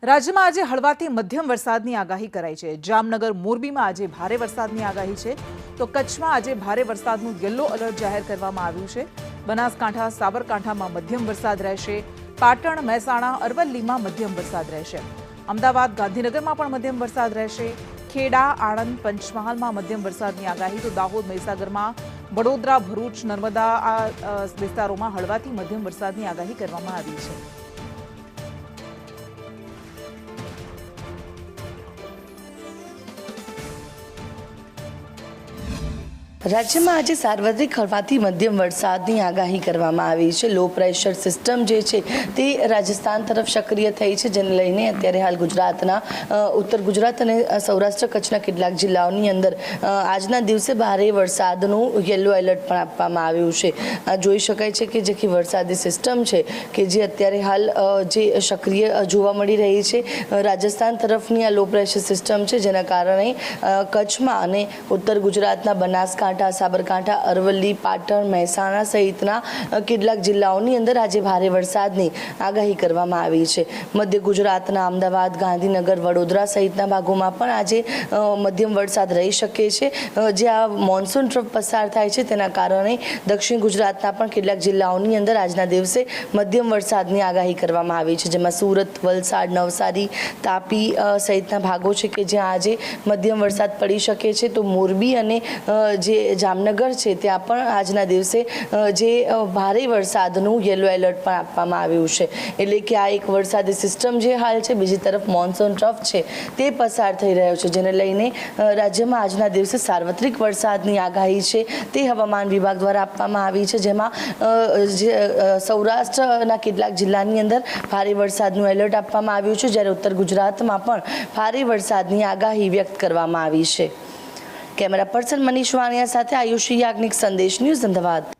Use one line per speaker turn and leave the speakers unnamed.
રાજ્યમાં આજે હળવાથી મધ્યમ વરસાદની આગાહી કરાઈ છે। જામનગર મોરબીમાં આજે ભારે વરસાદની આગાહી છે, તો કચ્છમાં આજે ભારે વરસાદનું યલો એલર્ટ જાહેર કરવામાં આવ્યું છે। બનાસકાંઠા, સાબરકાંઠામાં મધ્યમ વરસાદ રહેશે। પાટણ, મહેસાણા, અરવલ્લીમાં મધ્યમ વરસાદ રહેશે। અમદાવાદ, ગાંધીનગરમાં પણ મધ્યમ વરસાદ રહેશે। ખેડા, આણંદ, પંચમહાલમાં મધ્યમ વરસાદની આગાહી, તો દાહોદ, મહીસાગરમાં, વડોદરા, ભરૂચ, નર્મદા આ વિસ્તારોમાં હળવાથી મધ્યમ વરસાદની આગાહી કરવામાં આવી છે।
રાજ્યમાં આજે સાર્વત્રિક હળવાથી મધ્યમ વરસાદની આગાહી કરવામાં આવી છે। લો પ્રેશર સિસ્ટમ જે છે તે રાજસ્થાન તરફ સક્રિય થઈ છે, જેને લઈને અત્યારે હાલ ગુજરાતના ઉત્તર ગુજરાત અને સૌરાષ્ટ્ર કચ્છના કેટલાક જિલ્લાઓની અંદર આજના દિવસે ભારે વરસાદનું યલો એલર્ટ પણ આપવામાં આવ્યું છે। જોઈ શકાય છે કે જે વરસાદી સિસ્ટમ છે કે જે અત્યારે હાલ જે સક્રિય જોવા મળી રહી છે, રાજસ્થાન તરફની આ લો પ્રેશર સિસ્ટમ છે, જેના કારણે કચ્છમાં અને ઉત્તર ગુજરાતના બનાસકાંઠા, સાબરકાંઠા, અરવલ્લી, પાટણ, મહેસાણા સહિતના કેટલાક જિલ્લાઓની અંદર આજે ભારે વરસાદની આગાહી કરવામાં આવી છે। મધ્ય ગુજરાતના અમદાવાદ, ગાંધીનગર, વડોદરા સહિતના ભાગોમાં પણ આજે મધ્યમ વરસાદ રહી શકે છે। જે આ મોન્સૂન ટ્રફ પસાર થાય છે તેના કારણે દક્ષિણ ગુજરાતના પણ કેટલાક જિલ્લાઓની અંદર આજના દિવસે મધ્યમ વરસાદની આગાહી કરવામાં આવી છે, જેમાં સુરત, વલસાડ, નવસારી, તાપી સહિતના ભાગો છે કે જ્યાં આજે મધ્યમ વરસાદ પડી શકે છે। તો મોરબી અને જે જામનગર છે ત્યાં પણ આજના દિવસે જે ભારે વરસાદનું યલો એલર્ટ પણ આપવામાં આવ્યું છે। એટલે કે આ એક વરસાદી સિસ્ટમ જે હાલ છે, બીજી તરફ મોન્સૂન ટ્રફ છે તે પસાર થઈ રહ્યો છે, જેને લઈને રાજ્યમાં આજના દિવસે સાર્વત્રિક વરસાદની આગાહી છે તે હવામાન વિભાગ દ્વારા આપવામાં આવી છે, જેમાં સૌરાષ્ટ્રના કેટલાક જિલ્લાની અંદર ભારે વરસાદનું એલર્ટ આપવામાં આવ્યું છે, જ્યારે ઉત્તર ગુજરાતમાં પણ ભારે વરસાદની આગાહી વ્યક્ત કરવામાં આવી છે। કેમેરા પર્સન મનીષ વાણિયા સાથે આયુષી યાજ્ઞિક, સંદેશ ન્યૂઝ, અમદાવાદ।